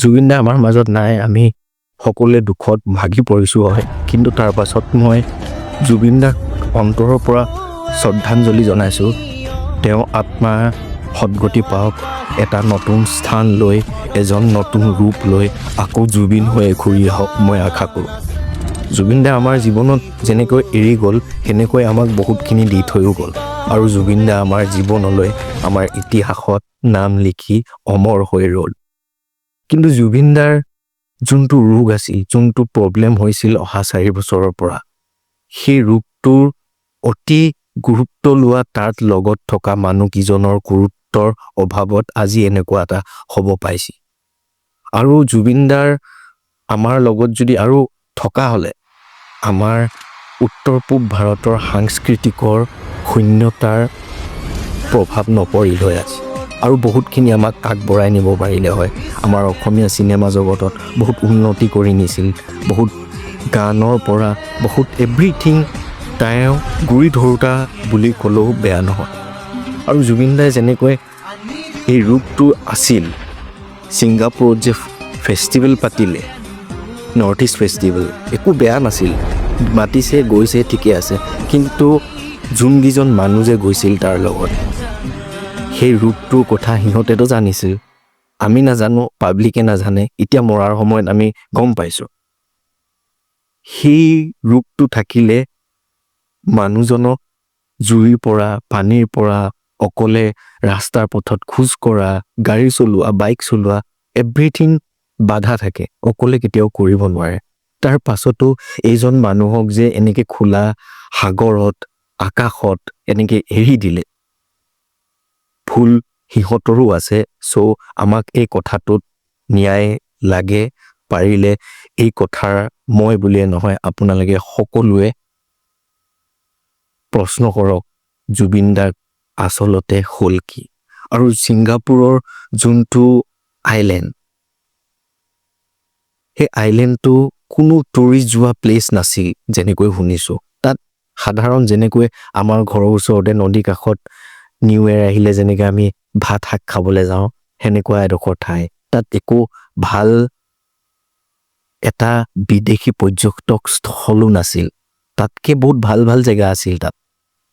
জুবিন দা আমাৰ মাজত নাই, আমি সকলোৱে দুখত ভাগি পৰিছোঁ হয়, কিন্তু তাৰ পাছত মই জুবিন দাক অন্তৰৰ পৰা শ্ৰদ্ধাঞ্জলি জনাইছোঁ। তেওঁ আত্মা সদ্গতি পাওক, এটা নতুন স্থান লৈ, এজন নতুন ৰূপ লৈ আকৌ জুবিন হৈ ঘূৰি আহক, মই আশা কৰোঁ। জুবিন দা আমাৰ জীৱনত যেনেকৈ এৰি গ'ল, সেনেকৈ আমাক বহুতখিনি দি থৈও গ'ল, আৰু জুবিন দা আমাৰ জীৱনলৈ, আমাৰ ইতিহাসত নাম লিখি অমৰ হৈ ৰ'ল। কিন্তু জুবিন দাৰ যোনটো ৰোগ আছিল, যোনটো প্ৰব্লেম হৈছিল অহা 4 বছৰৰ পৰা, সেই ৰোগটোৰ অতি গুৰুত্ব লোৱা তাত লগত থকা মানুহকেইজনৰ গুৰুত্বৰ অভাৱত আজি এনেকুৱা এটা হ'ব পাইছে। আৰু জুবিন দাৰ আমাৰ লগত যদি আৰু থকা হ'লে, আমাৰ উত্তৰ পূব ভাৰতৰ সাংস্কৃতিকৰ শূন্যতাৰ প্ৰভাৱ নপৰিল হৈ আছে, আৰু বহুতখিনি আমাক আগবঢ়াই নিব পাৰিলে হয়। আমাৰ অসমীয়া চিনেমা জগতত বহুত উন্নতি কৰি নিছিল, বহুত গানৰ পৰা বহুত এভৰিথিং তেওঁ গুৰি ধৰোঁতা বুলি ক'লেও বেয়া নহয়। আৰু জুবিন দাই যেনেকৈ এই ৰোগটো আছিল, ছিংগাপুৰত যে ফেষ্টিভেল পাতিলে, নৰ্থ ইষ্ট ফেষ্টিভেল, একো বেয়া নাছিল, মাতিছে গৈছে ঠিকে আছে, কিন্তু যোনকেইজন মানুহ যে গৈছিল তাৰ লগত, সেই ৰোগটোৰ কথা সিহঁতেতো জানিছিল, আমি নাজানো, পাব্লিকে নাজানে, এতিয়া মৰাৰ সময়ত আমি গম পাইছোঁ। সেই ৰোগটো থাকিলে মানুহজনক জুইৰ পৰা, পানীৰ পৰা, অকলে ৰাস্তাৰ পথত খোজ কঢ়া, গাড়ী চলোৱা, বাইক চলোৱা, এভৰিথিং বাধা থাকে, অকলে কেতিয়াও কৰিব নোৱাৰে। তাৰ পাছতো এইজন মানুহক যে এনেকে খোলা সাগৰত, আকাশত এনেকে এৰি দিলে, ভুল সিহঁতৰো আছে। চ' আমাক এই কথাটোত ন্যায় লাগে। পাৰিলে এই কথাৰ মই বুলিয়ে নহয়, আপোনালোকে সকলোৱে প্ৰশ্ন কৰক, জুবিন দাৰ আচলতে হ'ল কি। আৰু ছিংগাপুৰৰ যোনটো আইলেণ্ড, সেই আইলেণ্ডটো কোনো টুৰিষ্ট যোৱা প্লেচ নাছিল যেনেকৈ শুনিছোঁ। তাত সাধাৰণ যেনেকৈ আমাৰ ঘৰৰ ওচৰতে নদী কাষত নিউ ইয়েৰ আহিলে যেনেকৈ আমি ভাত শাক খাবলৈ যাওঁ, সেনেকুৱা এডোখৰ ঠাই। তাত একো ভাল এটা বিদেশী পৰ্যটক স্থলো নাছিল, তাতকে বহুত ভাল ভাল জেগা আছিল তাত।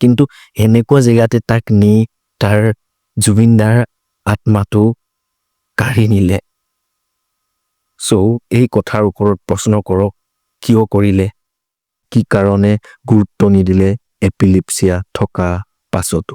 কিন্তু এনেকুৱা জেগাতে তাক নি তাৰ জুবিন দাৰ আত্মাটো কাঢ়ি নিলে। চ' এই কথাৰ ওপৰত প্ৰশ্ন কৰক, কিয় কৰিলে, কি কাৰণে গুৰুত্ব নিদিলে এপিলিপচিয়া থকা পাছতো।